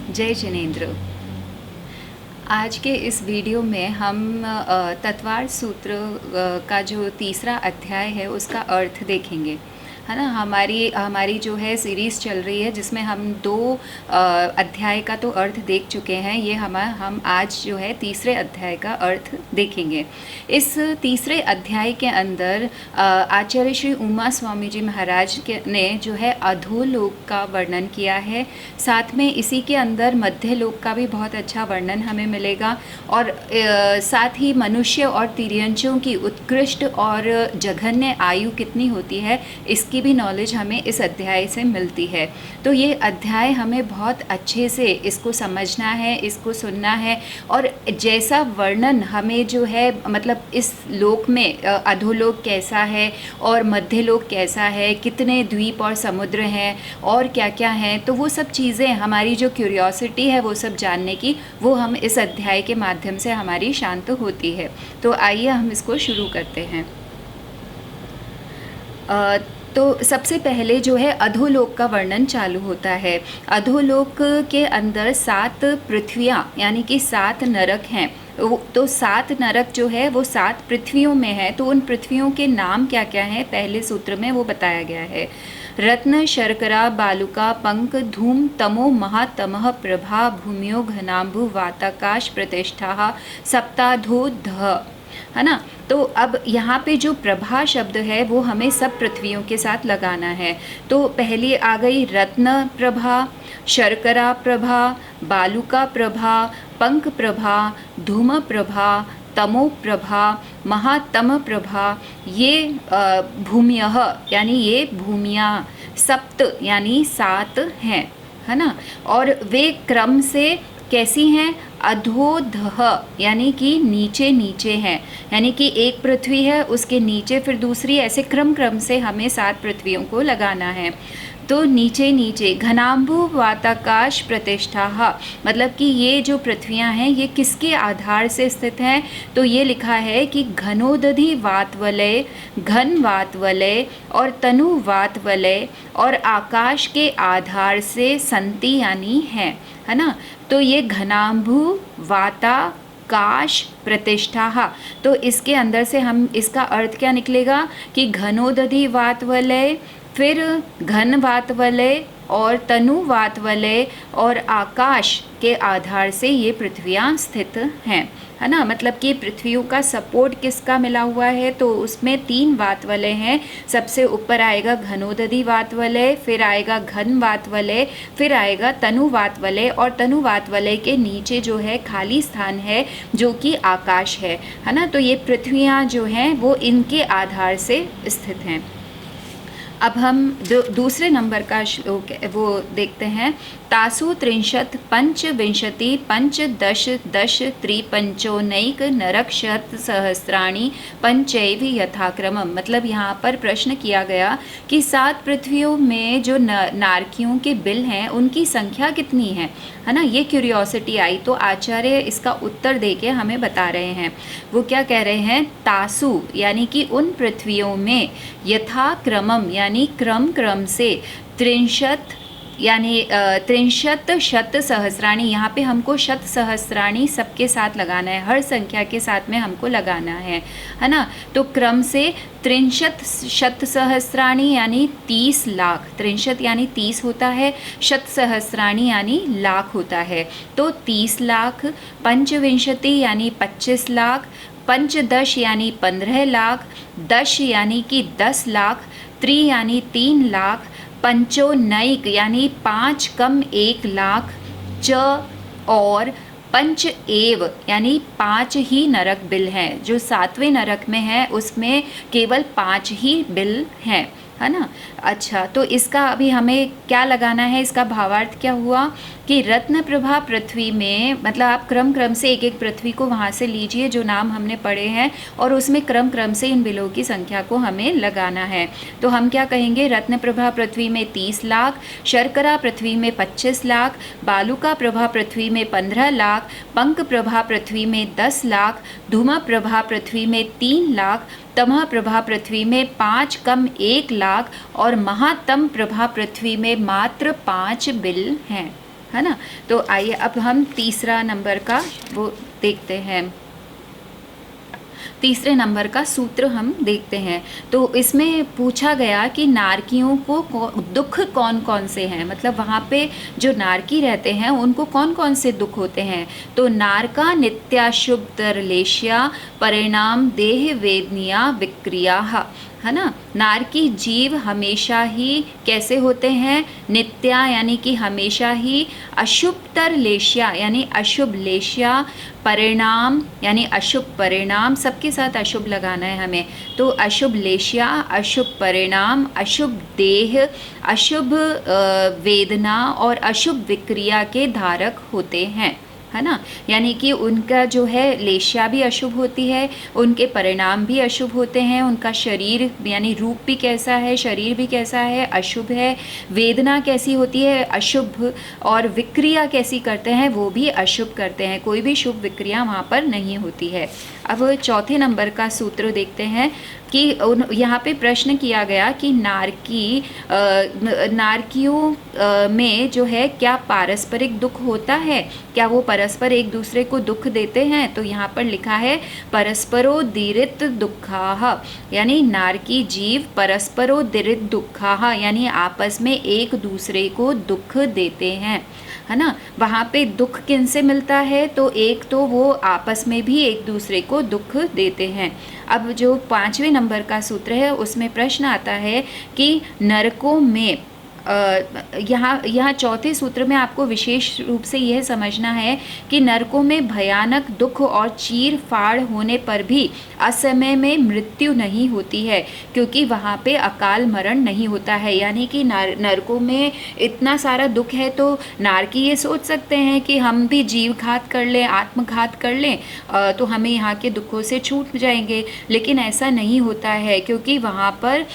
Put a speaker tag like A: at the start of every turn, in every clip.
A: जय जिनेंद्र। आज के इस वीडियो में हम तत्वार सूत्र का जो तीसरा अध्याय है उसका अर्थ देखेंगे, है ना। हमारी हमारी जो है सीरीज़ चल रही है जिसमें हम दो अध्याय का तो अर्थ देख चुके हैं। ये हम आज जो है तीसरे अध्याय का अर्थ देखेंगे। इस तीसरे अध्याय के अंदर आचार्य श्री उमा स्वामी जी महाराज ने जो है अधोलोक का वर्णन किया है। साथ में इसी के अंदर मध्य लोक का भी बहुत अच्छा वर्णन हमें मिलेगा और साथ ही मनुष्य और तिर्यंचों की उत्कृष्ट और जघन्य आयु कितनी होती है इसकी भी नॉलेज हमें इस अध्याय से मिलती है। तो ये अध्याय हमें बहुत अच्छे से इसको समझना है, इसको सुनना है और जैसा वर्णन हमें जो है मतलब इस लोक में अधोलोक कैसा है और मध्यलोक कैसा है, कितने द्वीप और समुद्र हैं और क्या क्या हैं, तो वो सब चीज़ें हमारी जो क्यूरियोसिटी है वो सब जानने की, वो हम इस अध्याय के माध्यम से हमारी शांत होती है। तो आइए हम इसको शुरू करते हैं। तो सबसे पहले जो है अधोलोक का वर्णन चालू होता है। अधोलोक के अंदर 7 पृथ्वियाँ यानी कि 7 नरक हैं। तो 7 नरक जो है वो 7 पृथ्वियों में है। तो उन पृथ्वियों के नाम क्या क्या हैं पहले सूत्र में वो बताया गया है। रत्न शर्करा बालुका पंक धूम तमो महातमः प्रभा भूम्यो घनाम्बु वाताकाश प्रतिष्ठा सप्ताधो ध, है ना। तो अब यहाँ पे जो प्रभा शब्द है वो हमें सब पृथ्वियों के साथ लगाना है। तो पहली आ गई रत्न प्रभा, शर्करा प्रभा, बालुका प्रभा, पंक प्रभा, धूम प्रभा, तमो प्रभा, महातम प्रभा। ये भूम्यः यानी ये भूमियाँ, सप्त यानी 7 हैं, है ना। और वे क्रम से कैसी हैं? अधोधः यानी कि नीचे नीचे हैं, यानी कि एक पृथ्वी है उसके नीचे फिर दूसरी, ऐसे क्रम क्रम से हमें 7 पृथ्वियों को लगाना है। तो नीचे नीचे घनाम्बु वाताकाश प्रतिष्ठा, मतलब कि ये जो पृथ्वियाँ हैं ये किसके आधार से स्थित हैं? तो ये लिखा है कि घनोदधि वातवलय, घन वातवलय और तनु वातवलय और आकाश के आधार से संति यानी है ना। तो ये घनाम्बु वाताकाश प्रतिष्ठा, तो इसके अंदर से हम इसका अर्थ क्या निकलेगा कि घनोदधि वातवलय, फिर घन वातवलय और तनु वातवलय और आकाश के आधार से ये पृथ्वियाँ स्थित हैं, है ना। मतलब कि पृथ्वियों का सपोर्ट किसका मिला हुआ है? तो उसमें 3 वातवलय हैं। सबसे ऊपर आएगा घनोदधि वातवलय, फिर आएगा घन वातवलय, फिर आएगा तनु वातवलय और तनु वातवलय के नीचे जो है खाली स्थान है जो कि आकाश है ना। तो ये पृथ्वियाँ जो हैं वो इनके आधार से स्थित हैं। अब हम दूसरे नंबर का श्लोक वो देखते हैं। तासु 30 पंचविंशति पंचदश दश त्रिपंचोनैक नरक शत सहस्राणि पंचैव यथाक्रमम। मतलब यहाँ पर प्रश्न किया गया कि 7 पृथ्वियों में जो नारकियों के बिल हैं उनकी संख्या कितनी है ना। ये क्यूरियोसिटी आई तो आचार्य इसका उत्तर देके हमें बता रहे हैं। वो क्या कह रहे हैं? तासु यानी कि उन पृथ्वियों में, यथाक्रमम यानी क्रम क्रम से, 30 यानी 30 शत सहस्राणी, यहाँ पे हमको शत सहस्राणी सबके साथ लगाना है, हर संख्या के साथ में हमको लगाना है ना। तो क्रम से 30 शत सहस्राणी यानी 30 लाख, 30 यानी 30 होता है, शत सहस्राणी यानी लाख होता है। तो 30 लाख, पंचविंशति यानी 25 लाख, पंचदश यानी 15 लाख, दश यानी कि 10 लाख, त्रि यानी 3 लाख, पंचोनैक यानी 5 कम 1 लाख, च और पंच एव यानी 5 ही नरक बिल हैं। जो 7वें नरक में है उसमें केवल 5 ही बिल हैं, है ना। अच्छा, तो इसका अभी हमें क्या लगाना है? इसका भावार्थ क्या हुआ कि रत्न प्रभा पृथ्वी में, मतलब आप क्रम क्रम से एक एक पृथ्वी को वहाँ से लीजिए जो नाम हमने पढ़े हैं और उसमें क्रम क्रम से इन बिलों की संख्या को हमें लगाना है। तो हम क्या कहेंगे? रत्न प्रभा पृथ्वी में 30 लाख, शर्करा पृथ्वी में 25 लाख, बालुका प्रभा पृथ्वी में 15 लाख, पंक प्रभा पृथ्वी में 10 लाख, धूमा प्रभा पृथ्वी में 3 लाख, तमह प्रभा पृथ्वी में 5 कम 1 लाख और महातम प्रभा पृथ्वी में मात्र 5 बिल हैं। है ना। तो आइए अब हम तीसरा नंबर का वो देखते हैं, तीसरे नंबर का सूत्र हम देखते हैं। तो इसमें पूछा गया कि नारकियों को दुख कौन कौन से हैं, मतलब वहाँ पे जो नारकी रहते हैं उनको कौन कौन से दुख होते हैं। तो नारका नित्याशुभ तरलेश्या परिणाम देह वेदनिया विक्रिया, है ना। नारकी जीव हमेशा ही कैसे होते हैं, नित्या यानी कि हमेशा ही, अशुभतर लेश्या यानी अशुभ लेश्या, परिणाम यानी अशुभ परिणाम, सबके साथ अशुभ लगाना है हमें। तो अशुभ लेश्या, अशुभ परिणाम, अशुभ देह, अशुभ वेदना और अशुभ विक्रिया के धारक होते हैं, है ना। यानी कि उनका जो है लेश्या भी अशुभ होती है, उनके परिणाम भी अशुभ होते हैं, उनका शरीर यानी रूप भी कैसा है, शरीर भी कैसा है, अशुभ है, वेदना कैसी होती है, अशुभ, और विक्रिया कैसी करते हैं, वो भी अशुभ करते हैं, कोई भी शुभ विक्रिया वहाँ पर नहीं होती है। अब चौथे नंबर का सूत्र देखते हैं कि यहाँ पे प्रश्न किया गया कि नारकियों में जो है क्या पारस्परिक दुख होता है, क्या वो परस्पर एक दूसरे को दुख देते हैं। तो यहाँ पर लिखा है परस्परोदीरित दुखाः, यानी नारकी जीव परस्परोदीरित दुखाः यानी आपस में एक दूसरे को दुख देते हैं, है ना। वहाँ पे दुख किन से मिलता है, तो एक तो वो आपस में भी एक दूसरे को दुख देते हैं। अब जो पांचवें नंबर का सूत्र है उसमें प्रश्न आता है कि नरकों में यहाँ चौथे सूत्र में आपको विशेष रूप से यह समझना है कि नरकों में भयानक दुख और चीर फाड़ होने पर भी असमय में मृत्यु नहीं होती है, क्योंकि वहाँ पे अकाल मरण नहीं होता है। यानी कि नरकों में इतना सारा दुख है तो नारकी ये सोच सकते हैं कि हम भी जीव घात कर लें, आत्मघात कर लें, तो हमें यहाँ के दुखों से छूट जाएंगे, लेकिन ऐसा नहीं होता है, क्योंकि वहाँ पर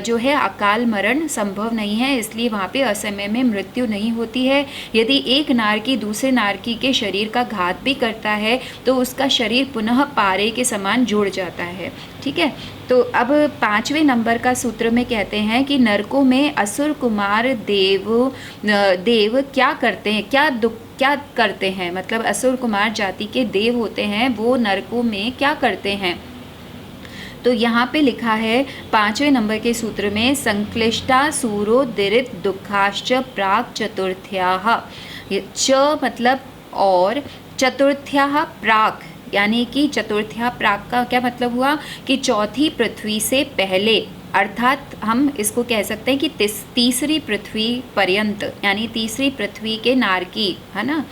A: जो है अकाल मरण संभव नहीं है, इसलिए वहाँ पे असमय में मृत्यु नहीं होती है। यदि एक नारकी दूसरे नारकी के शरीर का घात भी करता है तो उसका शरीर पुनः पारे के समान जुड़ जाता है, ठीक है। तो अब पांचवें नंबर का सूत्र में कहते हैं कि नरकों में असुर कुमार देव क्या करते हैं, क्या करते हैं, मतलब असुर कुमार जाति के देव होते हैं, वो नरकों में क्या करते हैं। तो यहाँ पे लिखा है पांचवें नंबर के सूत्र में संक्लिष्टा सूरोदिरित दुखाश्च प्राक चतुर्थ्याः, च मतलब और, चतुर्थ्याः प्राक यानी कि चतुर्थ्या प्राक का क्या मतलब हुआ कि चौथी पृथ्वी से पहले, अर्थात हम इसको कह सकते हैं कि तीसरी पृथ्वी पर्यंत, यानी तीसरी पृथ्वी के नारकी, है ना।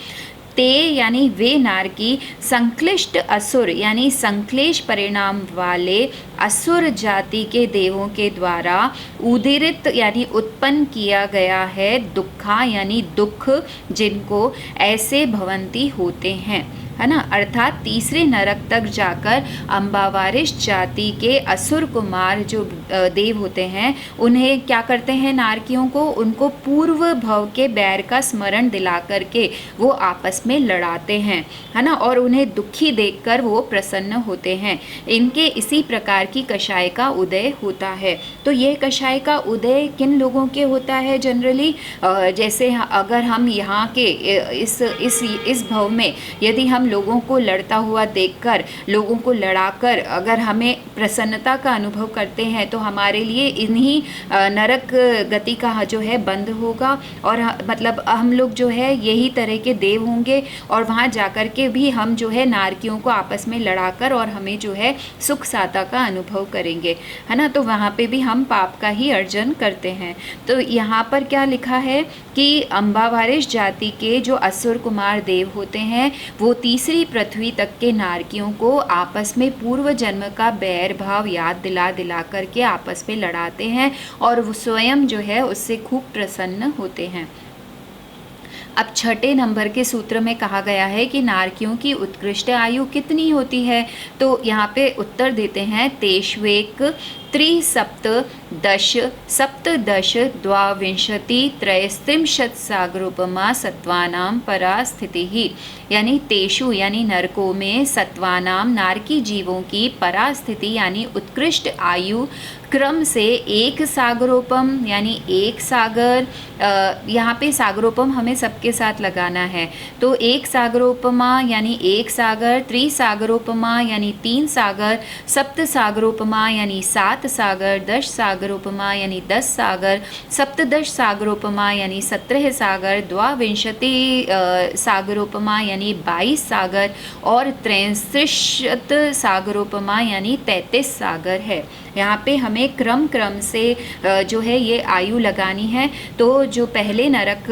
A: ते यानी वे नारकी संक्लिष्ट असुर यानी संक्लेश परिणाम वाले असुर जाति के देवों के द्वारा उदीरित यानी उत्पन्न किया गया है दुखा यानी दुख, जिनको ऐसे भवंती होते हैं, है ना। अर्थात तीसरे नरक तक जाकर अम्बावारिश जाति के असुर कुमार जो देव होते हैं उन्हें क्या करते हैं, नारकियों को, उनको पूर्व भव के बैर का स्मरण दिला करके वो आपस में लड़ाते हैं, है ना, और उन्हें दुखी देखकर वो प्रसन्न होते हैं। इनके इसी प्रकार की कषाय का उदय होता है। तो ये कषाय का उदय किन लोगों के होता है जनरली, जैसे अगर हम यहाँ के इस भव में यदि हम लोगों को लड़ता हुआ देखकर, लोगों को लड़ाकर अगर हमें प्रसन्नता का अनुभव करते हैं तो हमारे लिए इन्हीं नरक गति का जो है बंद होगा, और मतलब हम लोग जो है यही तरह के देव होंगे, और वहाँ जाकर के भी हम जो है नारकियों को आपस में लड़ाकर और हमें जो है सुख साता का अनुभव करेंगे, है ना। तो वहाँ पे भी हम पाप का ही अर्जन करते हैं। तो यहाँ पर क्या लिखा है कि अम्बावारिश जाति के जो असुर कुमार देव होते हैं वो तीसरी पृथ्वी तक के नारकियों को आपस में पूर्व जन्म का बैर भाव याद दिला करके आपस में लड़ाते हैं, और वो स्वयं जो है उससे खूब प्रसन्न होते हैं। अब छठे नंबर के सूत्र में कहा गया है कि नारकियों की उत्कृष्ट आयु कितनी होती है। तो यहाँ पे उत्तर देते हैं तेष्वेक त्रिसप्त दश सप्तदश द्वाविंशति त्रयस्त्रिंशत् सागरोपमा सत्वानां परा स्थितिः, यानी तेषु यानी नरकों में सत्वानाम नारकी जीवों की परास्थिति यानी उत्कृष्ट आयु क्रम से एक सागरोपम यानी एक सागर, यहाँ पे सागरोपम हमें सबके साथ लगाना है, तो एक सागरोपमा यानी एक सागर, त्रिसागरोपमा यानी 3 सागर, सप्त सागरोपमा यानी 7 सागर, 10 सागरोपमा यानी 10 सागर, सप्तदश सागरोपमा यानी 17 सागर, द्वाविंशति सागरोपमा यानी 22 सागर और 63 सागरोपमा यानी 33 सागर है। यहाँ पे हमें क्रम से जो है ये आयु लगानी है। तो जो पहले नरक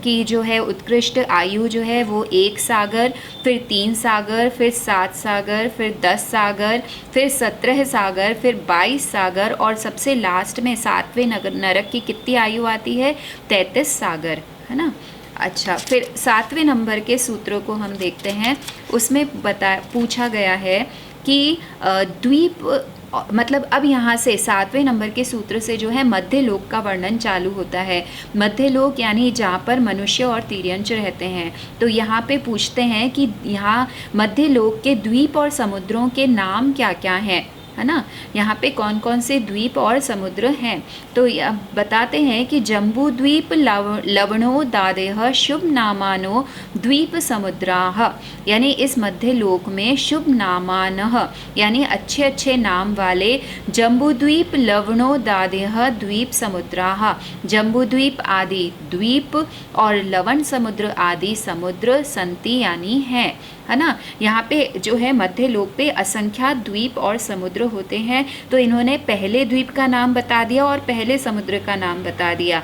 A: की जो है उत्कृष्ट आयु जो है वो 1 सागर, फिर 3 सागर, फिर 7 सागर, फिर 10 सागर, फिर 17 सागर, फिर 22 सागर और सबसे लास्ट में 7वें नरक की कितनी आयु आती है? 33 सागर, है ना। अच्छा, फिर 7वें नंबर के सूत्रों को हम देखते हैं। उसमें पूछा गया है कि द्वीप मतलब अब यहाँ से 7वें नंबर के सूत्र से जो है मध्य लोक का वर्णन चालू होता है। मध्य लोक यानी जहाँ पर मनुष्य और तिर्यंच रहते हैं। तो यहाँ पे पूछते हैं कि यहाँ मध्य लोक के द्वीप और समुद्रों के नाम क्या क्या हैं, है ना। यहाँ पे कौन कौन से द्वीप और समुद्र हैं, तो बताते हैं कि जम्बू द्वीप लवणो दादेह शुभ नामानो द्वीप समुद्राह, यानी इस मध्य लोक में शुभ नामानः यानी अच्छे अच्छे नाम वाले जम्बू द्वीप लवणो दादेह द्वीप समुद्राह, जम्बू द्वीप आदि द्वीप और लवण समुद्र आदि समुद्र संति यानी हैं, है ना। यहाँ पे जो है मध्य लोक पे असंख्यात द्वीप और समुद्र होते हैं। तो इन्होंने पहले द्वीप का नाम बता दिया और पहले समुद्र का नाम बता दिया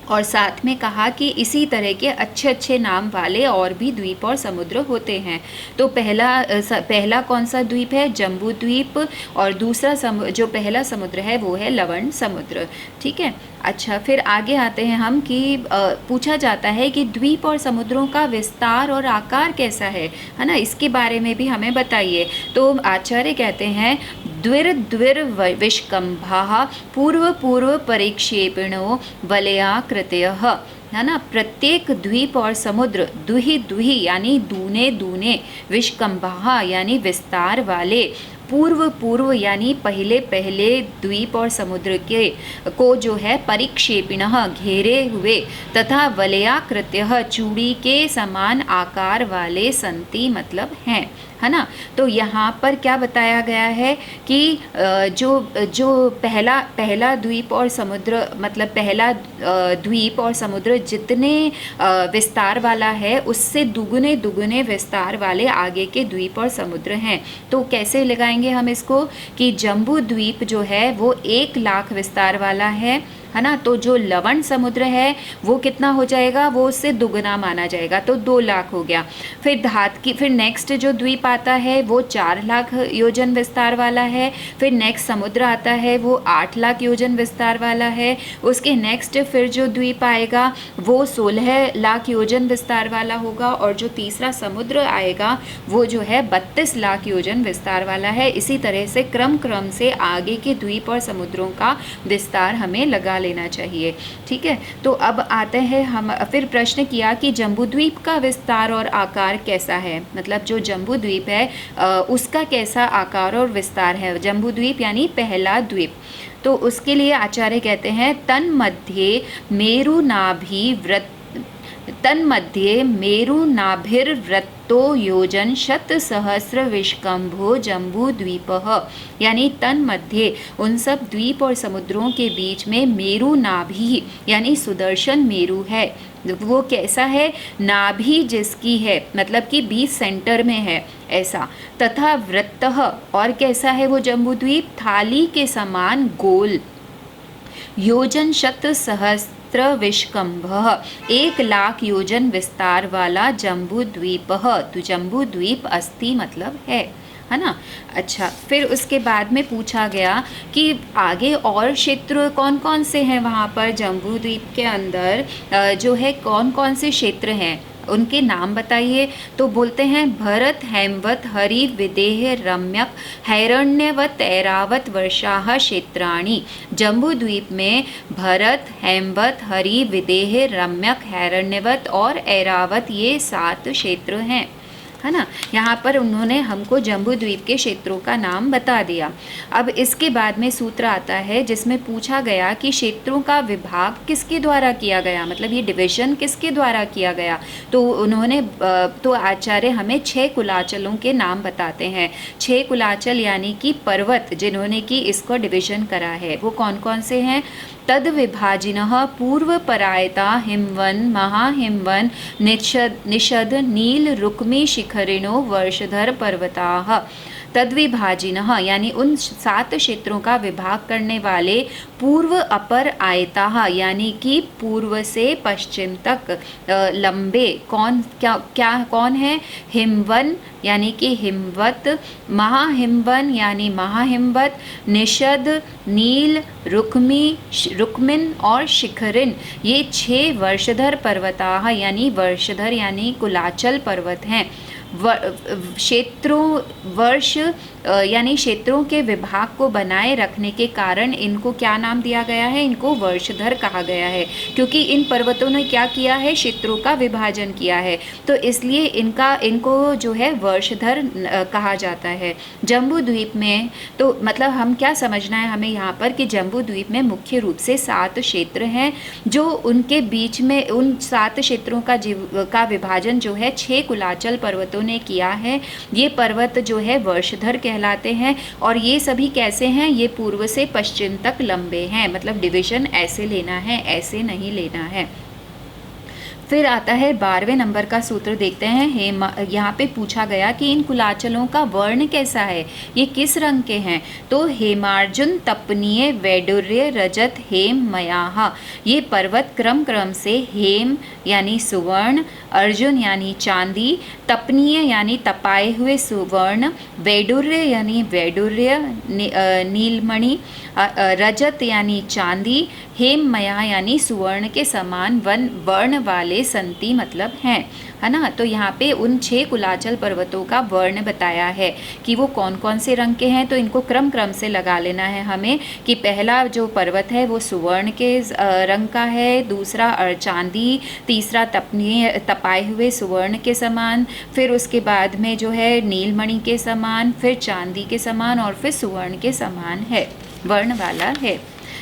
A: और साथ में कहा कि इसी तरह के अच्छे अच्छे नाम वाले और भी द्वीप और समुद्र होते हैं। तो पहला कौन सा द्वीप है? जम्बू द्वीप, और दूसरा जो पहला समुद्र है वो है लवण समुद्र, ठीक है। अच्छा, फिर आगे आते हैं हम कि पूछा जाता है कि द्वीप और समुद्रों का विस्तार और आकार कैसा है ना, इसके बारे में भी हमें बताइए। तो आचार्य कहते हैं द्विर विष्कम्भाः पूर्व पूर्व परिक्षेपिणो वलयाकृतयः, है ना। प्रत्येक द्वीप और समुद्र दुहि यानी दूने दूने, विष्कम्भाः यानी विस्तार वाले, पूर्व यानी पहले द्वीप और समुद्र के को जो है परिक्षेपिणः घेरे हुए, तथा वलयाकृत्यः चूड़ी के समान आकार वाले संति मतलब हैं, है ना। तो यहाँ पर क्या बताया गया है कि जो पहला द्वीप और समुद्र मतलब पहला द्वीप और समुद्र जितने विस्तार वाला है उससे दुगुने विस्तार वाले आगे के द्वीप और समुद्र हैं। तो कैसे लगाएंगे हम इसको कि जम्बू द्वीप जो है वो 1 लाख विस्तार वाला है ना। तो जो लवण समुद्र है वो कितना हो जाएगा? वो उससे दुगना माना जाएगा, तो 2 लाख हो गया। फिर नेक्स्ट जो द्वीप आता है वो 4 लाख योजन विस्तार वाला है। फिर नेक्स्ट समुद्र आता है वो 8 लाख योजन विस्तार वाला है। उसके नेक्स्ट फिर जो द्वीप आएगा वो 16 लाख योजन विस्तार वाला होगा, और जो तीसरा समुद्र आएगा वो जो है 32 लाख योजन विस्तार वाला है। इसी तरह से क्रम से आगे के द्वीप और समुद्रों का विस्तार हमें लगा लेना चाहिए, ठीक है। तो अब आते हैं हम, फिर प्रश्न किया कि जम्बूद्वीप का विस्तार और आकार कैसा है, मतलब जो जम्बूद्वीप है उसका कैसा आकार और विस्तार है। जम्बूद्वीप यानी पहला द्वीप। तो उसके लिए आचार्य कहते हैं तन्मध्ये मेरुनाभिर्वृत्तो योजन शत सहस्र विष्कम्भो जम्बूद्वीपः, यानी तन्मध्ये उन सब द्वीप और समुद्रों के बीच में मेरु नाभि यानी सुदर्शन मेरु है। वो कैसा है? नाभि जिसकी है, मतलब कि बीच सेंटर में है ऐसा। तथा वृत्तः, और कैसा है वो जम्बूद्वीप? थाली के समान गोल। योजन शत सहस्र विष्कम्भः 1 लाख योजन विस्तार वाला जम्बूद्वीपः। तो जम्बूद्वीप अस्ति मतलब है ना। अच्छा, फिर उसके बाद में पूछा गया कि आगे और क्षेत्र कौन कौन से हैं वहाँ पर जम्बूद्वीप के अंदर जो है कौन कौन से क्षेत्र हैं उनके नाम बताइए। तो बोलते हैं भरत हेमवत हरि विदेह रम्यक हैरण्यवत ऐरावत वर्षाः क्षेत्राणि। जम्बूद्वीप में भरत हेमवत हरि विदेह रम्यक हैरण्यवत और ऐरावत ये 7 क्षेत्र हैं, है ना। यहाँ पर उन्होंने हमको जम्बूद्वीप के क्षेत्रों का नाम बता दिया। अब इसके बाद में सूत्र आता है जिसमें पूछा गया कि क्षेत्रों का विभाग किसके द्वारा किया गया, मतलब ये डिवीजन किसके द्वारा किया गया। तो उन्होंने तो आचार्य हमें 6 कुलाचलों के नाम बताते हैं। 6 कुलाचल यानी कि पर्वत जिन्होंने कि इसको डिवीजन करा है, वो कौन कौन से हैं। तद विभाजिनः पूर्व परायता हिमवन महाहिमवन निषद नील रुक्मी शिखरिणो वर्षधर पर्वताः। तद्विभाजिनः यानी उन 7 क्षेत्रों का विभाग करने वाले पूर्व अपर आयताः यानी कि पूर्व से पश्चिम तक लंबे कौन है। हिमवन यानी कि हिमवत, महाहिमवन यानी महाहिमवत, निषद, नील, रुक्मिन और शिखरिन ये 6 वर्षधर पर्वताः यानी वर्षधर यानी कुलाचल पर्वत हैं। यानी क्षेत्रों के विभाग को बनाए रखने के कारण इनको क्या नाम दिया गया है, इनको वर्षधर कहा गया है, क्योंकि इन पर्वतों ने क्या किया है, क्षेत्रों का विभाजन किया है, तो इसलिए इनको जो है वर्षधर कहा जाता है। जम्बू द्वीप में तो मतलब हम क्या समझना है हमें यहाँ पर कि जम्बू द्वीप में मुख्य रूप से 7 क्षेत्र हैं, जो उनके बीच में उन 7 क्षेत्रों का विभाजन जो है 6 कुलाचल पर्वतों ने किया है। ये पर्वत जो है वर्षधर कहलाते हैं और ये सभी कैसे हैं, ये पूर्व से पश्चिम तक लंबे हैं, मतलब डिवीजन ऐसे लेना है, ऐसे नहीं लेना है। फिर आता है 12वें नंबर का सूत्र देखते हैं। यहाँ पे पूछा गया कि इन कुलाचलों का वर्ण कैसा है, ये किस रंग के हैं। तो हेमार्जुन तपनीय वैडूर्य रजत हेम मयाह, ये पर्वत क्रम क्रम से हेम यानी सुवर्ण, अर्जुन यानी चांदी, तपनीय यानी तपाए हुए सुवर्ण, वैडूर्य यानी वैडूर्य नीलमणि, रजत यानी चांदी, हेममया यानी सुवर्ण के समान वर्ण वाले संति मतलब हैं, है ना। तो यहाँ पे उन 6 कुलाचल पर्वतों का वर्ण बताया है कि वो कौन कौन से रंग के हैं। तो इनको क्रम क्रम से लगा लेना है हमें कि पहला जो पर्वत है वो सुवर्ण के रंग का है, दूसरा चांदी, तीसरा तपाए हुए सुवर्ण के समान, फिर उसके बाद में जो है नीलमणि के समान, फिर चांदी के समान और फिर सुवर्ण के समान है, वर्ण वाला है।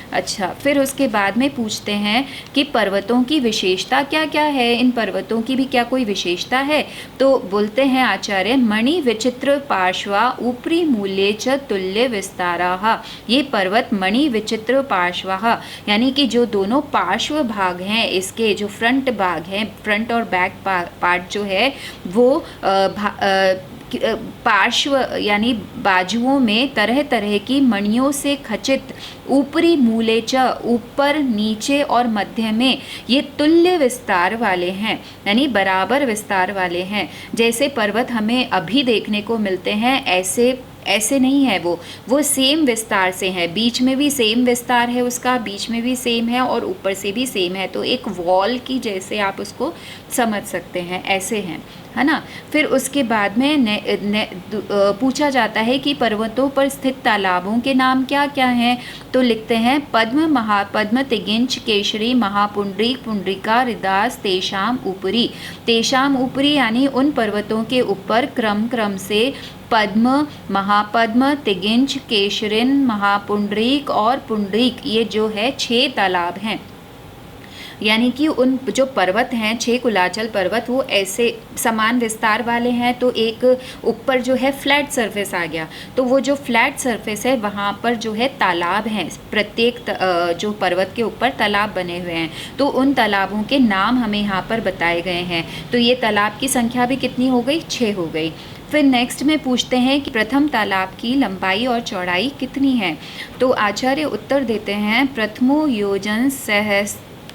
A: अच्छा, फिर उसके बाद में पूछते हैं कि पर्वतों की विशेषता क्या क्या है, इन पर्वतों की भी क्या कोई विशेषता है। तो बोलते हैं आचार्य मणि विचित्र पार्श्वा ऊपरी मूल्ये च तुल्य विस्ताराः, ये पर्वत मणि विचित्र पार्श्वाः यानी कि जो दोनों पार्श्व भाग हैं, इसके जो फ्रंट भाग हैं, फ्रंट और बैक पार्ट जो है वो पार्श्व यानी बाजुओं में तरह तरह की मणियों से खचित, ऊपरी मूले च ऊपर नीचे और मध्य में ये तुल्य विस्तार वाले हैं, यानी बराबर विस्तार वाले हैं। जैसे पर्वत हमें अभी देखने को मिलते हैं ऐसे नहीं है, वो सेम विस्तार से है, बीच में भी सेम विस्तार है उसका, बीच में भी सेम है और ऊपर से भी सेम है, तो एक वॉल की जैसे आप उसको समझ सकते हैं, ऐसे हैं, है ना। फिर उसके बाद में पूछा जाता है कि पर्वतों पर स्थित तालाबों के नाम क्या क्या हैं। तो लिखते हैं पद्म, महापद्म, तिगिंच, केशरी, महापुंडरीक, पुंडरिका, हृदास, तेषाम ऊपरी यानी उन पर्वतों के ऊपर क्रम क्रम से पद्म, महापद्म, तिगिंच, केशरिन, महापुंडरीक और पुंडरीक ये जो है 6 तालाब हैं। यानी कि उन जो पर्वत हैं 6 कुलाचल पर्वत वो ऐसे समान विस्तार वाले हैं। तो एक ऊपर जो है फ्लैट सरफेस आ गया, तो वो जो फ्लैट सरफेस है वहाँ पर जो है तालाब हैं, प्रत्येक जो पर्वत के ऊपर तालाब बने हुए हैं, तो उन तालाबों के नाम हमें यहाँ पर बताए गए हैं। तो ये तालाब की संख्या भी कितनी हो गई, 6 हो गई। फिर नेक्स्ट में पूछते हैं कि प्रथम तालाब की लंबाई और चौड़ाई कितनी है। तो आचार्य उत्तर देते हैं प्रथमो योजन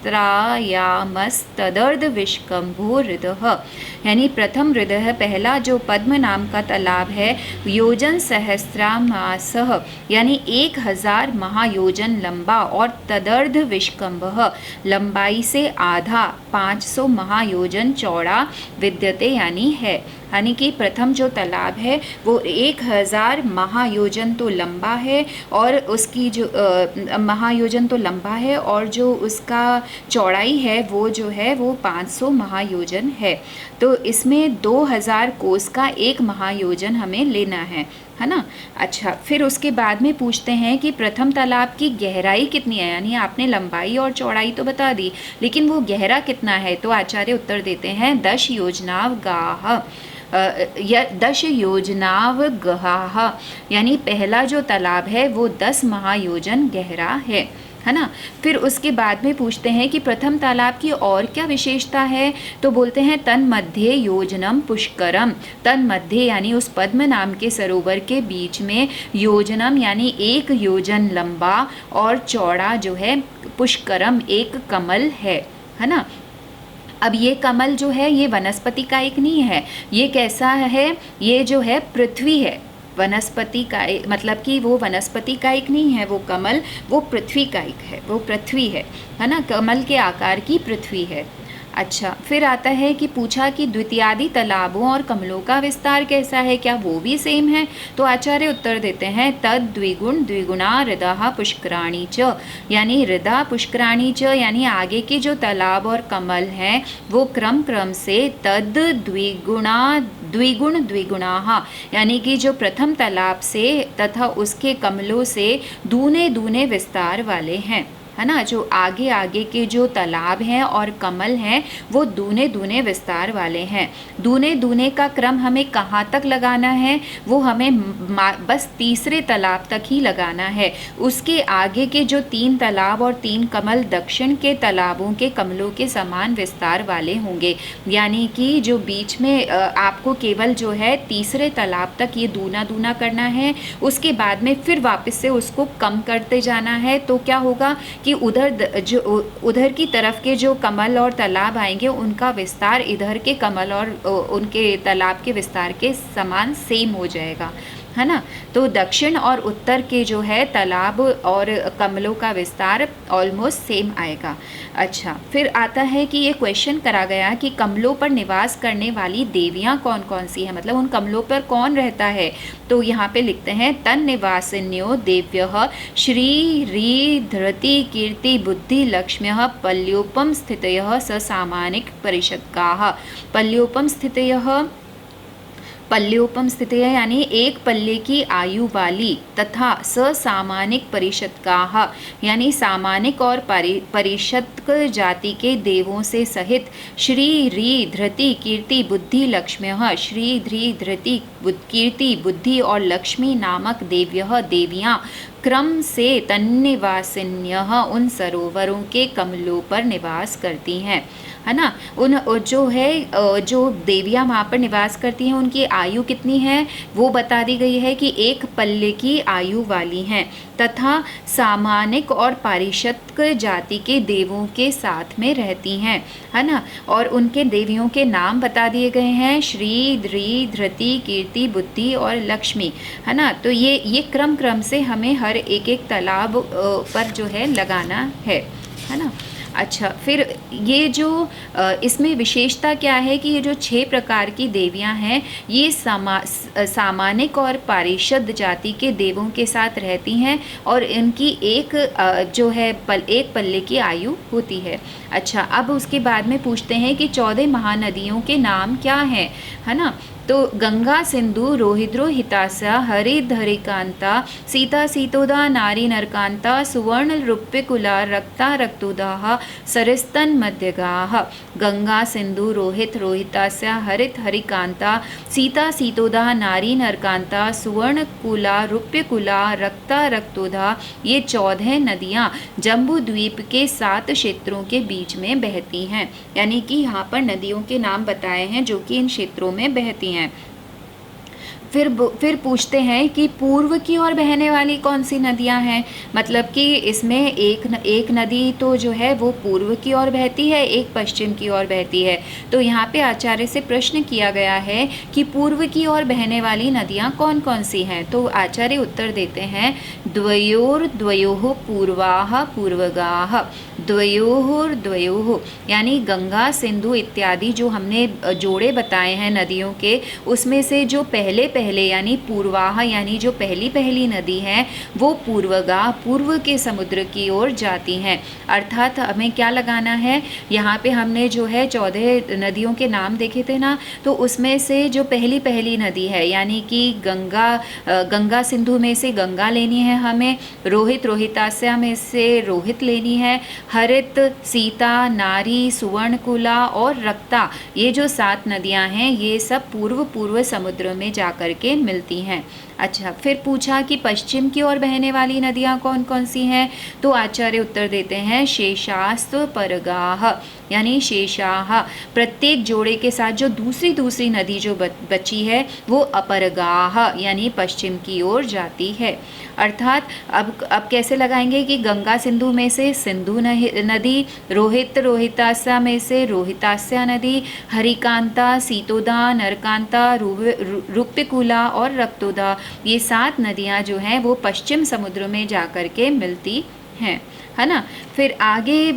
A: सहस्रायामस्तदर्धविष्कम्भो हृदः, यानी प्रथम हृदय पहला जो पद्म नाम का तालाब है, योजन सहस्रामासः यानी 1000 महायोजन लंबा, और तदर्ध विष्कम्भः लंबाई से आधा 500 महायोजन चौड़ा, विद्यते यानी है। यानी कि प्रथम जो तालाब है वो 1000 महायोजन तो लंबा है, और उसकी जो महायोजन तो लंबा है, और जो उसका चौड़ाई है वो जो है वो 500 महायोजन है। तो इसमें 2000 कोस का एक महायोजन हमें लेना है ना। अच्छा, फिर उसके बाद में पूछते हैं कि प्रथम तालाब की गहराई कितनी है, यानी आपने लंबाई और चौड़ाई तो बता दी, लेकिन वो गहरा कितना है। तो आचार्य उत्तर देते हैं 10 योजनावगाह, 10 योजनावगाह, यानी पहला जो तालाब है वो 10 महायोजन गहरा है ना। फिर उसके बाद में पूछते हैं कि प्रथम तालाब की और क्या विशेषता है। तो बोलते हैं तन मध्य योजनम पुष्करम, तन मध्य यानी उस पद्म नाम के सरोवर के बीच में, योजनम यानी 1 योजन लंबा और चौड़ा जो है, पुष्करम एक कमल है ना। अब ये कमल जो है ये वनस्पति का एक नहीं है, ये कैसा है, ये जो है पृथ्वी है। वनस्पति का मतलब कि वो वनस्पति का एक नहीं है वो कमल, वो पृथ्वी का एक है, वो पृथ्वी है ना, कमल के आकार की पृथ्वी है। अच्छा, फिर आता है कि पूछा कि द्वितीयादि तालाबों और कमलों का विस्तार कैसा है, क्या वो भी सेम है। तो आचार्य उत्तर देते हैं तद द्विगुण द्विगुणा हृदः पुष्कराणी च, यानी हृदय पुष्कराणी च यानी आगे के जो तालाब और कमल हैं वो क्रम क्रम से तद द्विगुण द्विगुणाः, यानी कि जो प्रथम तालाब से तथा उसके कमलों से दूने दूने विस्तार वाले हैं, है ना। जो आगे आगे के जो तालाब हैं और कमल हैं वो दूने दूने विस्तार वाले हैं। दूने दूने का क्रम हमें कहाँ तक लगाना है, वो हमें बस तीसरे तालाब तक ही लगाना है। उसके आगे के जो 3 तालाब और 3 कमल दक्षिण के तालाबों के कमलों के समान विस्तार वाले होंगे, यानी कि जो बीच में आपको केवल जो है तीसरे तालाब तक ये दूना दूना करना है। उसके बाद में फिर वापस से उसको कम करते जाना है। तो क्या होगा कि उधर की तरफ के जो कमल और तालाब आएंगे उनका विस्तार इधर के कमल और उनके तालाब के विस्तार के समान सेम हो जाएगा, है ना। तो दक्षिण और उत्तर के जो है तालाब और कमलों का विस्तार ऑलमोस्ट सेम आएगा। अच्छा, फिर आता है कि ये क्वेश्चन करा गया कि कमलों पर निवास करने वाली देवियाँ कौन कौन सी हैं, मतलब उन कमलों पर कौन रहता है। तो यहाँ पे लिखते हैं तन निवासिन्यो देव्यः श्री री धृति कीर्ति बुद्धि लक्ष्म्यः पल्योपम स्थितयः ससामानिक परिषदकाः। पल्योपम स्थित है यानी एक पल्ले की आयु वाली तथा ससामानिक परिषदकाः, यानी सामानिक और परिषद जाति के देवों से सहित श्री री धृति कीर्ति बुद्धि लक्ष्म्यः, श्री ध्री धृति कीर्ति बुद्धि और लक्ष्मी नामक देवियाँ क्रम से तन्निवासिन्यः उन सरोवरों के कमलों पर निवास करती हैं, है ना। उन जो देवियाँ वहाँ पर निवास करती हैं उनकी आयु कितनी है वो बता दी गई है कि एक पल्ले की आयु वाली हैं तथा सामानिक और पारिषद जाति के देवों के साथ में रहती हैं, है ना। और उनके देवियों के नाम बता दिए गए हैं श्री ध्री धृति कीर्ति बुद्धि और लक्ष्मी, है ना। तो ये क्रम क्रम से हमें हर एक तालाब पर जो है लगाना है ना। अच्छा, फिर ये जो इसमें विशेषता क्या है कि ये जो 6 प्रकार की देवियां हैं ये सामानिक और पारिषद जाति के देवों के साथ रहती हैं और इनकी एक जो है एक पल्ले की आयु होती है। अच्छा, अब उसके बाद में पूछते हैं कि 14 महानदियों के नाम क्या हैं, है ना। तो गंगा सिंधु रोहिद्रो हितासा हरिधरिकांता सीता सीतोदा नारी नरकांता सुवर्ण रूप्यकुला रक्ता रक्तोदाह सरिस्तन मध्यगाह। गंगा सिंधु रोहित रोहितास्या हरित हरिकांता सीता सीतोदा नारी नरकांता सुवर्ण कुला रूप्यकुला रक्ता रक्तोदा, ये 14 नदियाँ जम्बू द्वीप के 7 क्षेत्रों के बीच में बहती हैं। यानी कि यहाँ पर नदियों के नाम बताए हैं जो कि इन क्षेत्रों में बहती हैं। फिर पूछते हैं कि पूर्व की ओर बहने वाली कौन सी नदियां हैं। मतलब कि इसमें एक नदी तो जो है वो पूर्व की ओर बहती है, एक पश्चिम की ओर बहती है। तो यहाँ पे आचार्य से प्रश्न किया गया है कि पूर्व की ओर बहने वाली नदियां कौन कौन सी हैं। तो आचार्य उत्तर देते हैं द्वयोः पूर्वाः पूर्वगाः, द्वयोः यानी गंगा सिंधु इत्यादि जो हमने जोड़े बताए हैं नदियों के, उसमें से जो पहले पहले यानी पूर्वाह यानी जो पहली पहली नदी है वो पूर्वगा पूर्व के समुद्र की ओर जाती हैं। अर्थात हमें क्या लगाना है, यहाँ पे हमने जो है 14 नदियों के नाम देखे थे ना, तो उसमें से जो पहली पहली नदी है यानी कि गंगा सिंधु में से गंगा लेनी है हमें, रोहितास्या में से रोहित लेनी है, हरित, सीता, नारी, सुवर्णकुला और रक्ता, ये जो 7 नदियां हैं ये सब पूर्व समुद्र में जाकर के मिलती हैं। अच्छा, फिर पूछा कि पश्चिम की ओर बहने वाली नदियां कौन कौन सी हैं। तो आचार्य उत्तर देते हैं शेषास्त्व परगाह यानी शेषाह, प्रत्येक जोड़े के साथ जो दूसरी नदी जो बची है वो अपरगाह यानी पश्चिम की ओर जाती है। अर्थात अब कैसे लगाएंगे कि गंगा सिंधु में से सिंधु नदी, रोहितास्या में से रोहितास्या नदी, हरिकांता, सीतोदा, नरकांता, रुप्यकुला और रक्तोदा, ये 7 नदियां जो हैं वो पश्चिम समुद्र में जाकर के मिलती हैं, है ना। फिर आगे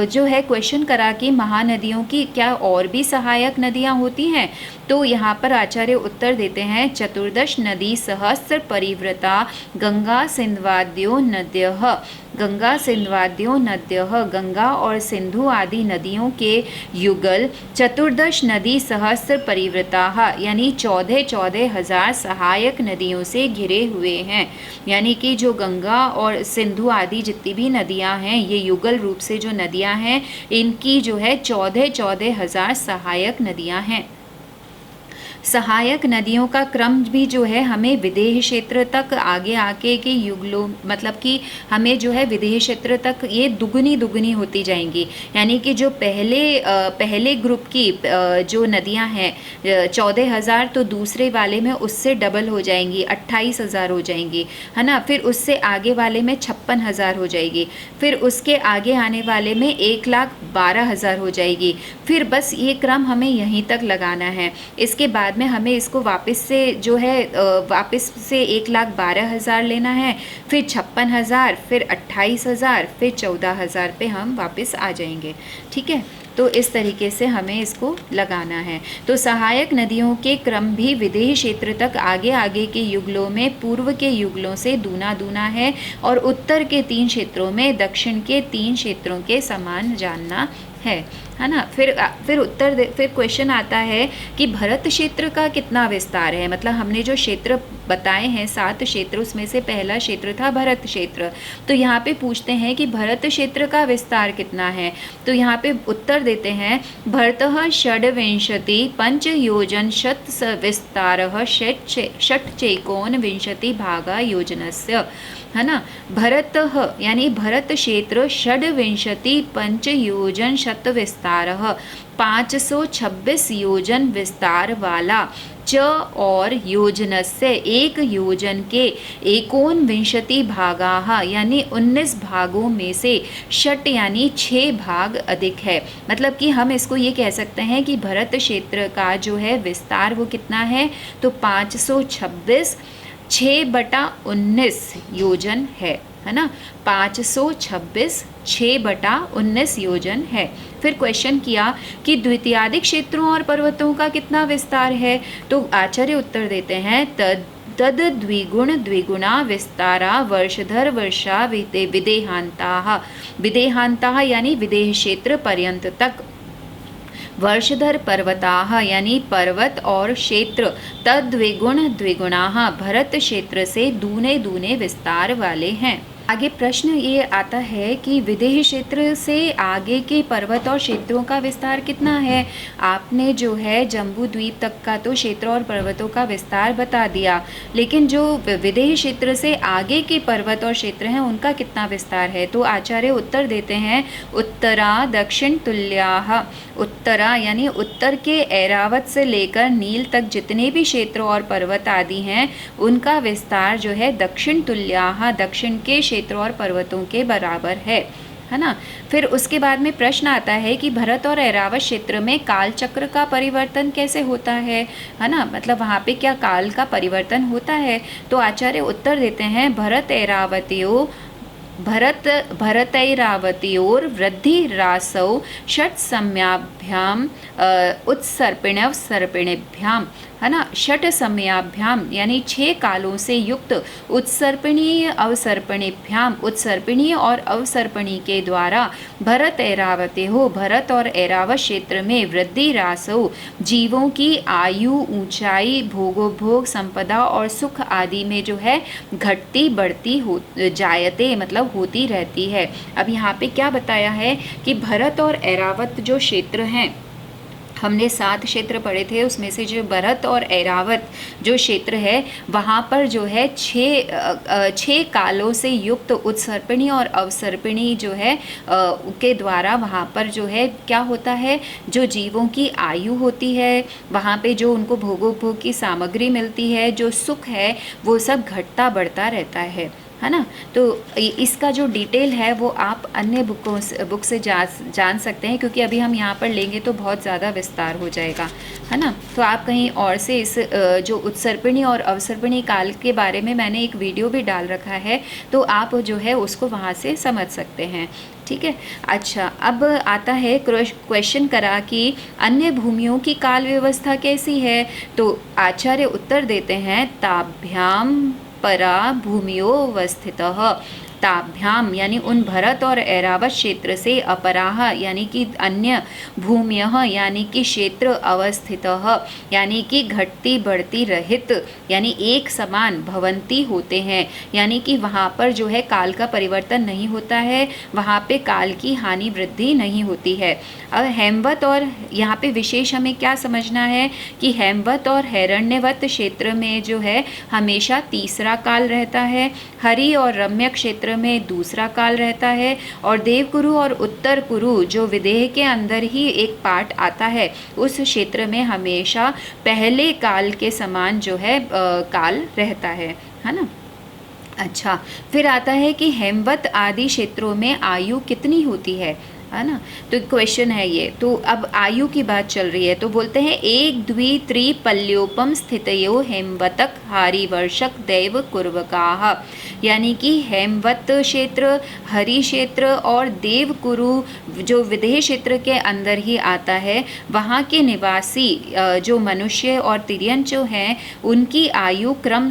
A: जो है क्वेश्चन करा कि महानदियों की क्या और भी सहायक नदियां होती हैं। तो यहाँ पर आचार्य उत्तर देते हैं 14 नदी सहस्र परिवृता गंगा सिंधवाद्यो नद्यः, गंगा सिंधवाद्यो नद्यः, गंगा और सिंधु आदि नदियों के युगल 14 नदी सहस्र परिवृता यानी 14,000 सहायक नदियों से घिरे हुए हैं। यानी कि जो गंगा और सिंधु आदि जितनी भी नदियां हैं, ये युगल रूप से जो नदियां हैं, इनकी जो है 14,000 सहायक नदियां हैं। सहायक नदियों का क्रम भी जो है हमें विदेह क्षेत्र तक आगे आके के युगलों, मतलब कि हमें जो है विदेह क्षेत्र तक ये दुगनी होती जाएंगी। यानी कि जो पहले ग्रुप की जो नदियां हैं 14,000, तो दूसरे वाले में उससे डबल हो जाएंगी, 28,000 हो जाएंगी, है ना। फिर उससे आगे वाले में 56,000 हो जाएगी, फिर उसके आगे आने वाले में 1,12,000 हो जाएगी। फिर बस ये क्रम हमें यहीं तक लगाना है। इसके बाद में हमें इसको वापस से जो है वापस से 1,12,000 लेना है, फिर 56,000, फिर 28,000, फिर 14,000 पे हम वापस आ जाएंगे। ठीक है, तो इस तरीके से हमें इसको लगाना है। तो सहायक नदियों के क्रम भी विदेह क्षेत्र तक आगे के युगलों में पूर्व के युगलों से दूना है और उत्तर के 3 क्षेत्रों में दक्षिण के 3 क्षेत्रों के समान जानना है ना। फिर फिर क्वेश्चन आता है कि भरत क्षेत्र का कितना विस्तार है। मतलब हमने जो क्षेत्र बताए हैं 7 क्षेत्र, उसमें से पहला क्षेत्र था भरत क्षेत्र। तो यहाँ पे पूछते हैं कि भरत क्षेत्र का विस्तार कितना है। तो यहाँ पे उत्तर देते हैं भरतः 26 पंचयोजन शत विस्तारः षट्चैकोनविंशति भागा योजनस्य, है ना। भरतः यानी भरत क्षेत्र 26 पंचयोजन शत विस्तारः 526 योजन विस्तार वाला, च और योजनस्य 1 योजन के 19 भागाः यानी 19 भागों में से षट यानी 6 भाग अधिक है। मतलब कि हम इसको ये कह सकते हैं कि भरत क्षेत्र का जो है विस्तार वो कितना है, तो 526 6/19 योजन है ना। 526 6/19 योजन है। फिर क्वेश्चन किया कि द्वितीयादिक क्षेत्रों और पर्वतों का कितना विस्तार है। तो आचार्य उत्तर देते हैं तद द्विगुणा विस्तारा वर्षधर वर्षा विदेहांताः यानी विदेह क्षेत्र पर्यंत तक, वर्षधर पर्वताः यानी पर्वत और क्षेत्र द्विगुणाः भरत क्षेत्र से दूने विस्तार वाले हैं। आगे प्रश्न ये आता है कि विदेह क्षेत्र से आगे के पर्वत और क्षेत्रों का विस्तार कितना है। आपने जो है जम्बू द्वीप तक का तो क्षेत्र और पर्वतों का विस्तार बता दिया, लेकिन जो विदेह क्षेत्र से आगे के पर्वत और क्षेत्र हैं उनका कितना विस्तार है। तो आचार्य उत्तर देते हैं उत्तरा दक्षिण तुल्याः। उत्तरा यानी उत्तर के ऐरावत से लेकर नील तक जितने भी क्षेत्र और पर्वत आदि हैं उनका विस्तार जो है दक्षिण तुल्याः, दक्षिण के क्षेत्र और पर्वतों के बराबर है ना। फिर उसके बाद में प्रश्न आता है कि भरत और ऐरावत क्षेत्र में काल चक्र का परिवर्तन कैसे होता है ना, मतलब वहाँ पे क्या काल का परिवर्तन होता है। तो आचार्य उत्तर देते हैं भरतैरावत्योर वृद्धि रासौ षट सम्याभ्याम उत्सर्पिण्यवसर्पिणीभ्याम, है ना। षट समयाभ्याम यानी 6 कालों से युक्त उत्सर्पिणी अवसर्पिणीभ्याम, उत्सर्पिणी और अवसर्पिणी के द्वारा भरत ऐरावत्यो, भरत और ऐरावत क्षेत्र में वृद्धि रासो, जीवों की आयु, ऊंचाई, भोगोपभोग, संपदा और सुख आदि में जो है घटती बढ़ती हो जायते, मतलब होती रहती है। अब यहाँ पे क्या बताया है कि भरत और ऐरावत जो क्षेत्र हैं, हमने 7 क्षेत्र पढ़े थे, उसमें से जो भरत और ऐरावत जो क्षेत्र है वहाँ पर जो है 6 कालों से युक्त उत्सर्पिणी और अवसर्पिणी जो है के द्वारा वहाँ पर जो है क्या होता है, जो जीवों की आयु होती है, वहाँ पे जो उनको भोगोपभोग की सामग्री मिलती है, जो सुख है वो सब घटता बढ़ता रहता है ना। तो इसका जो डिटेल है वो आप अन्य बुक से जान सकते हैं, क्योंकि अभी हम यहाँ पर लेंगे तो बहुत ज़्यादा विस्तार हो जाएगा, है ना। तो आप कहीं और से इस जो उत्सर्पिणी और अवसर्पिणी काल के बारे में मैंने एक वीडियो भी डाल रखा है, तो आप जो है उसको वहाँ से समझ सकते हैं, ठीक है। अच्छा, अब आता है क्वेश्चन करा कि अन्य भूमियों की काल व्यवस्था कैसी है। तो आचार्य उत्तर देते हैं ताभ्याम परा भूमियोवस्थितः, ताभ्याम यानी उन भरत और ऐरावत क्षेत्र से अपराह यानी कि अन्य भूम्यः यानी कि क्षेत्र अवस्थितः यानी कि घटती बढ़ती रहित यानी एक समान भवंती होते हैं, यानी कि वहाँ पर जो है काल का परिवर्तन नहीं होता है, वहाँ पे काल की हानि वृद्धि नहीं होती है। अब हेमवत और यहाँ पे विशेष हमें क्या समझना है कि हेमवत और हिरण्यवत क्षेत्र में जो है हमेशा तीसरा काल रहता है, हरि और रम्य क्षेत्र में दूसरा काल रहता है, और देवकुरु और उत्तर कुरु जो विदेह के अंदर ही एक पार्ट आता है उस क्षेत्र में हमेशा पहले काल के समान जो है काल रहता है ना। अच्छा, फिर आता है कि हेमवत आदि क्षेत्रों में आयु कितनी होती है ना। तो क्वेश्चन है ये। तो अब आयु की बात चल रही है, तो बोलते हैं 1 2 3 पल्योपम स्थितयो हेमवतक हारिवर्षक दैव कुर्वकाः, यानी कि हेमवत क्षेत्र, हरि क्षेत्र और देवकुरु जो विदेह क्षेत्र के अंदर ही आता है, वहाँ के निवासी जो मनुष्य और तिर्यन जो हैं उनकी आयु क्रम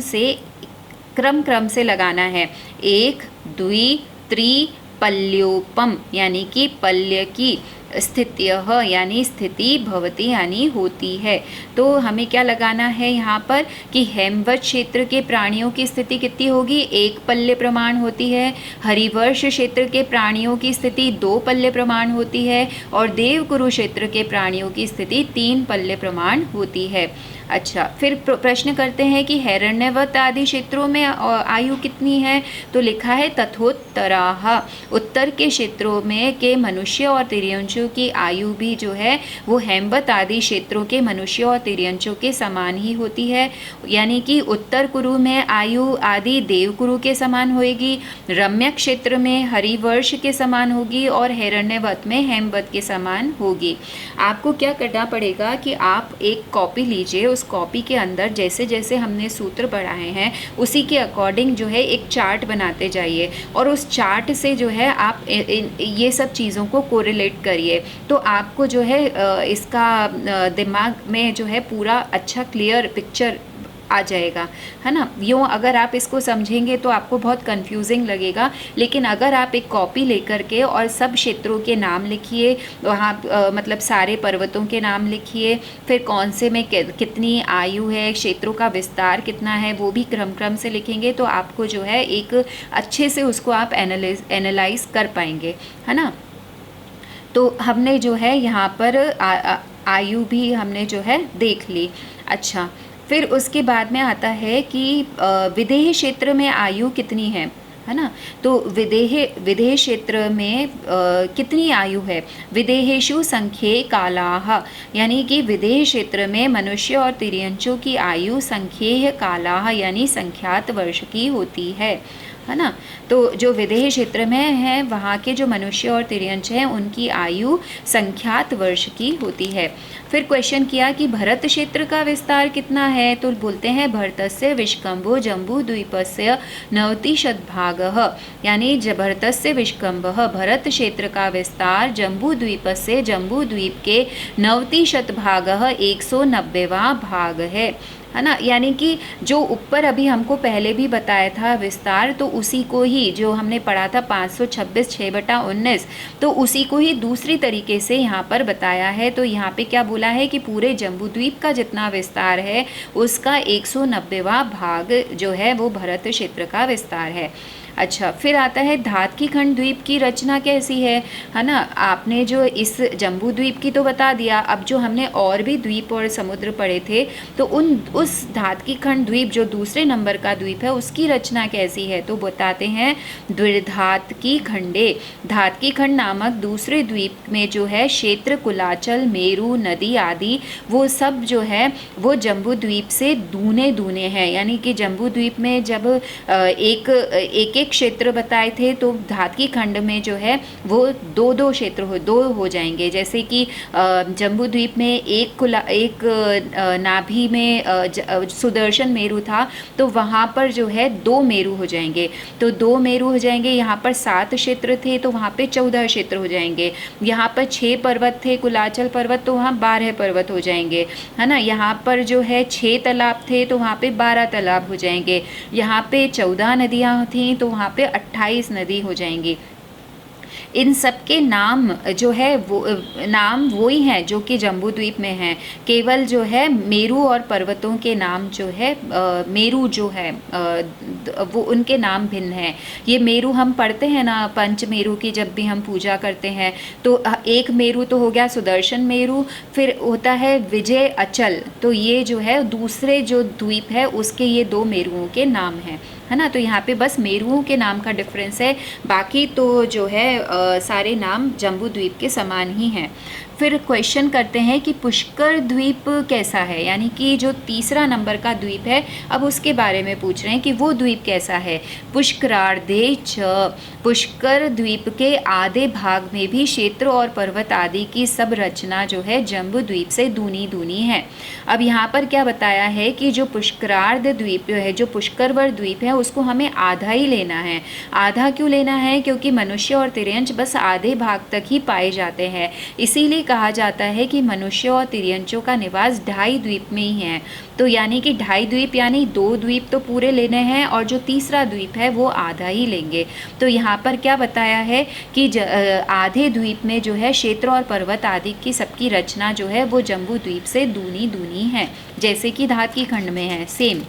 A: से लगाना है। 1 2 3 पल्योपम यानी कि पल्य की स्थित्यः यानी स्थिति भवती यानी होती है। तो हमें क्या लगाना है यहाँ पर कि हेमवत क्षेत्र के प्राणियों की स्थिति कितनी होगी, 1 पल्य प्रमाण होती है। हरिवर्ष क्षेत्र के प्राणियों की स्थिति 2 पल्य प्रमाण होती है, और देवकुरु क्षेत्र के प्राणियों की स्थिति 3 पल्य प्रमाण होती है। अच्छा, फिर प्रश्न करते हैं कि हिरण्यवत आदि क्षेत्रों में आयु कितनी है। तो लिखा है तथोत्तराः, उत्तर के क्षेत्रों में के मनुष्य और तिर्यंचों की आयु भी जो है वो हेमवत आदि क्षेत्रों के मनुष्य और तिर्यंचों के समान ही होती है, यानी कि उत्तर कुरु में आयु आदि देवकुरु के समान होगी, रम्य क्षेत्र में हरिवर्ष के समान होगी, और हिरण्यवत में हेमवत के समान होगी। आपको क्या करना पड़ेगा कि आप एक कॉपी लीजिए, उस कॉपी के अंदर जैसे जैसे हमने सूत्र पढ़ाए हैं उसी के अकॉर्डिंग जो है एक चार्ट बनाते जाइए, और उस चार्ट से जो है आप ये सब चीज़ों को कोरिलेट करिए, तो आपको जो है इसका दिमाग में जो है पूरा अच्छा क्लियर पिक्चर आ जाएगा, है ना। यूँ अगर आप इसको समझेंगे तो आपको बहुत कंफ्यूजिंग लगेगा, लेकिन अगर आप एक कॉपी लेकर के और सब क्षेत्रों के नाम लिखिए, वहाँ मतलब सारे पर्वतों के नाम लिखिए, फिर कौन से में कितनी आयु है, क्षेत्रों का विस्तार कितना है, वो भी क्रम से लिखेंगे तो आपको जो है एक अच्छे से उसको आप एनालाइज कर पाएंगे, है ना। तो हमने जो है यहाँ पर आयु भी हमने जो है देख ली। अच्छा, फिर उसके बाद में आता है कि विदेह क्षेत्र में आयु कितनी है ना। तो विदेह क्षेत्र में कितनी आयु है। विदेहेषु संख्ये कालाः, यानी कि विदेह क्षेत्र में मनुष्य और तिर्यंचों की आयु संख्येय कालाः यानी संख्यात वर्ष की होती है ना। तो जो विदेह क्षेत्र में है वहाँ के जो मनुष्य और तिर्यंच हैं उनकी आयु संख्यात वर्ष की होती है। फिर क्वेश्चन किया कि भरत क्षेत्र का विस्तार कितना है, तो बोलते हैं भरतस्य विष्कम्भो जम्बूद्वीपस्य 90% यानी भरतस्य विष्कम्भः, भरत क्षेत्र का विस्तार जम्बूद्वीपस्य, जम्बूद्वीप के 90% 190वां भाग है ना। यानी कि जो ऊपर अभी हमको पहले भी बताया था विस्तार, तो उसी को ही जो हमने पढ़ा था 526 6/19, तो उसी को ही दूसरी तरीके से यहाँ पर बताया है। तो यहाँ पे क्या बोला है कि पूरे जम्बूद्वीप का जितना विस्तार है उसका 190वां भाग जो है वो भरत क्षेत्र का विस्तार है। अच्छा, फिर आता है धातकी खंड द्वीप की रचना कैसी है ना। आपने जो इस जम्बू द्वीप की तो बता दिया, अब जो हमने और भी द्वीप और समुद्र पढ़े थे तो उस धातकी खंड द्वीप जो दूसरे नंबर का द्वीप है उसकी रचना कैसी है, तो बताते हैं द्विधातकी खंडे। धातकी खंड नामक दूसरे द्वीप में जो है क्षेत्र कुलाचल, मेरू, नदी आदि वो सब जो है वो जम्बू द्वीप से दूने दूने हैं। यानी कि जम्बू द्वीप में जब एक क्षेत्र बताए थे तो धातकी खंड में जो है वो दो क्षेत्र दो हो जाएंगे। जैसे कि जम्बू द्वीप में एक नाभि में सुदर्शन मेरू था तो वहाँ पर जो है 2 मेरू हो जाएंगे, तो 2 मेरू हो जाएंगे। यहाँ पर 7 क्षेत्र थे तो वहाँ पे 14 क्षेत्र हो जाएंगे। यहाँ पर 6 पर्वत थे, कुलाचल पर्वत, तो वहाँ 12 पर्वत हो जाएंगे, है ना। यहाँ पर जो है 6 तालाब थे तो वहाँ पे 12 तालाब हो जाएंगे। यहाँ पे 14 नदियाँ थीं तो वहाँ पे 28 नदी हो जाएंगी। इन सब के नाम जो है वो नाम वही हैं जो कि जम्बू द्वीप में हैं। केवल जो है मेरू और पर्वतों के नाम जो है मेरू जो है वो उनके नाम भिन्न हैं। ये मेरू हम पढ़ते हैं ना पंच मेरू की, जब भी हम पूजा करते हैं तो एक मेरू तो हो गया सुदर्शन मेरू, फिर होता है विजय अचल, तो ये जो है दूसरे जो द्वीप है उसके ये 2 मेरुओं के नाम हैं, है ना। तो यहाँ पे बस मेरुओं के नाम का डिफरेंस है, बाकी तो जो है सारे नाम जम्बू द्वीप के समान ही हैं। फिर क्वेश्चन करते हैं कि पुष्कर द्वीप कैसा है, यानी कि जो तीसरा नंबर का द्वीप है अब उसके बारे में पूछ रहे हैं कि वो द्वीप कैसा है। पुष्करार्धे च, पुष्कर द्वीप के आधे भाग में भी क्षेत्र और पर्वत आदि की सब रचना जो है जम्बू द्वीप से दूनी दूनी है। अब यहाँ पर क्या बताया है कि जो पुष्करार्ध द्वीप है, जो पुष्करवर द्वीप है, उसको हमें आधा ही लेना है। आधा क्यों लेना है, क्योंकि मनुष्य और तिर्यंच बस आधे भाग तक ही पाए जाते हैं, इसीलिए कहा जाता है कि मनुष्य और तिर्यंचों का निवास 2.5 द्वीप में ही है। तो यानी कि 2.5 द्वीप यानी 2 द्वीप तो पूरे लेने हैं और जो तीसरा द्वीप है वो आधा ही लेंगे। तो यहाँ पर क्या बताया है कि आधे द्वीप में जो है क्षेत्र और पर्वत आदि की सबकी रचना जो है वो जम्बू द्वीप से दूनी दूनी है, जैसे कि धातकी खंड में है, सेम।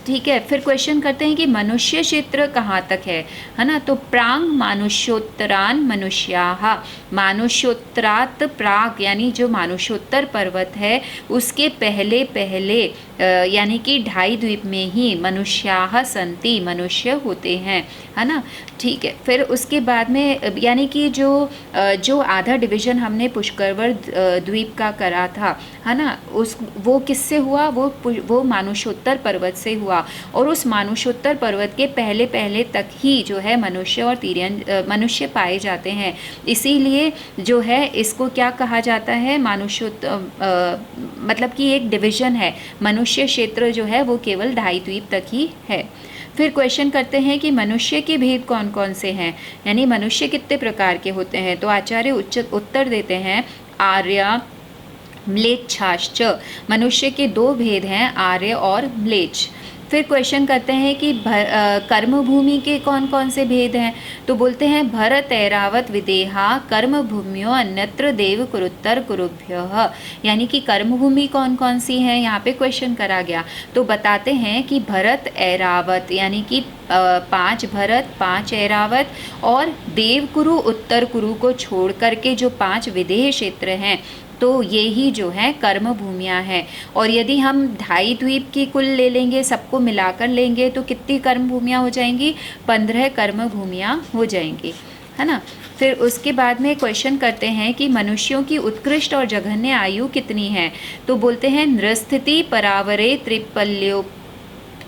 A: ठीक है, फिर क्वेश्चन करते हैं कि मनुष्य क्षेत्र कहाँ तक है ना। तो प्रांग मानुष्योत्तरान मनुष्याः, मानुष्योत्तरात प्राग यानी जो मानुष्योत्तर पर्वत है उसके पहले पहले यानी कि 2.5 द्वीप में ही मनुष्याः सन्ति, मनुष्य होते हैं, है ना। ठीक है, फिर उसके बाद में यानी कि जो आधा डिवीज़न हमने पुष्करवर द्वीप का करा था, है ना, वो किससे हुआ, वो मानुष्योत्तर पर्वत से हुआ। और उस मानुष्योत्तर पर्वत के पहले पहले तक ही जो है मनुष्य और मनुष्य पाए जाते हैं, इसीलिए जो है इसको क्या कहा जाता है, मतलब कि एक डिवीज़न है। मनुष्य क्षेत्र जो है वो केवल 2.5 द्वीप तक ही है। फिर क्वेश्चन करते हैं कि मनुष्य के भेद कौन कौन से हैं, यानी मनुष्य कितने प्रकार के होते हैं। तो आचार्य उत्तर देते हैं आर्य, म्लेच्छाश्च, मनुष्य के दो भेद हैं, आर्य और म्लेच्छ। फिर क्वेश्चन करते हैं कि कर्म भूमि के कौन कौन से भेद हैं, तो बोलते हैं भरत ऐरावत विदेहा कर्म भूमियो अन्यत्र देव कुरुत्तर कुरुभ्यः, यानी कि कर्म भूमि कौन कौन सी है, यहाँ पे क्वेश्चन करा गया। तो बताते हैं कि भरत ऐरावत यानी कि 5 भरत 5 ऐरावत और देव कुरु उत्तर कुरु को छोड़ करके जो 5 विदेह क्षेत्र हैं, तो ये ही जो है कर्म भूमियाँ हैं। और यदि हम 2.5 द्वीप की कुल ले लेंगे, सबको मिलाकर लेंगे, तो कितनी कर्म भूमियाँ हो जाएंगी, 15 कर्म भूमियाँ हो जाएंगी, है ना। फिर उसके बाद में क्वेश्चन करते हैं कि मनुष्यों की उत्कृष्ट और जघन्य आयु कितनी है, तो बोलते हैं नृस्थिति परावरे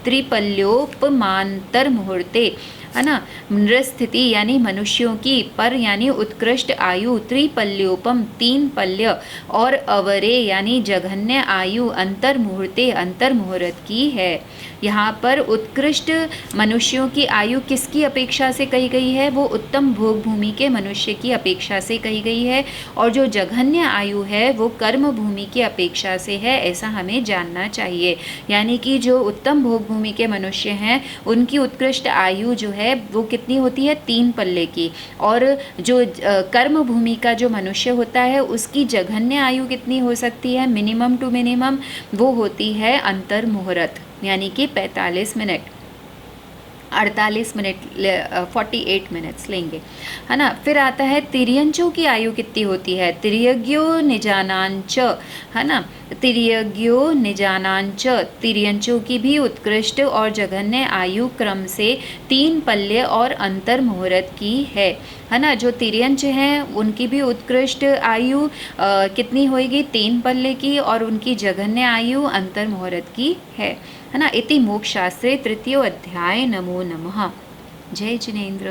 A: त्रिपल्योपमांतर मुहूर्ते, है ना। नृस्थिति यानी मनुष्यों की, पर यानी उत्कृष्ट आयु, त्रिपल्योपम 3 पल्य, और अवरे यानी जघन्य आयु अंतर मुहूर्ते अंतर मुहूर्त की है। यहाँ पर उत्कृष्ट मनुष्यों की आयु किसकी अपेक्षा से कही गई है, वो उत्तम भोग भूमि के मनुष्य की अपेक्षा से कही गई है, और जो जघन्य आयु है वो कर्म भूमि की अपेक्षा से है, ऐसा हमें जानना चाहिए। यानी कि जो उत्तम भोग भूमि के मनुष्य हैं उनकी उत्कृष्ट आयु जो है वो कितनी होती है, 3 पल्ले की, और जो कर्म भूमि का जो मनुष्य होता है उसकी जघन्य आयु कितनी हो सकती है, मिनिमम टू मिनिमम वो होती है अंतर मुहूर्त, यानी कि 45 मिनट 48 मिनट 48 मिनट्स लेंगे, है ना। फिर आता है तिर्यंचों की आयु कितनी होती है, तिर्यज्ञो निजानांच, है ना, तिर्यज्ञो निजानांच, तिर्यंचों की भी उत्कृष्ट और जघन्य आयु क्रम से 3 पल्य और अंतर मुहूर्त की है ना। जो तिर्यंच हैं उनकी भी उत्कृष्ट आयु कितनी होगी, 3 पल्ले की, और उनकी जघन्य आयु अंतर मुहूर्त की है ना। इति मोक्ष शास्त्रे 3 अध्याय। नमो नमः। जय जिनेन्द्र।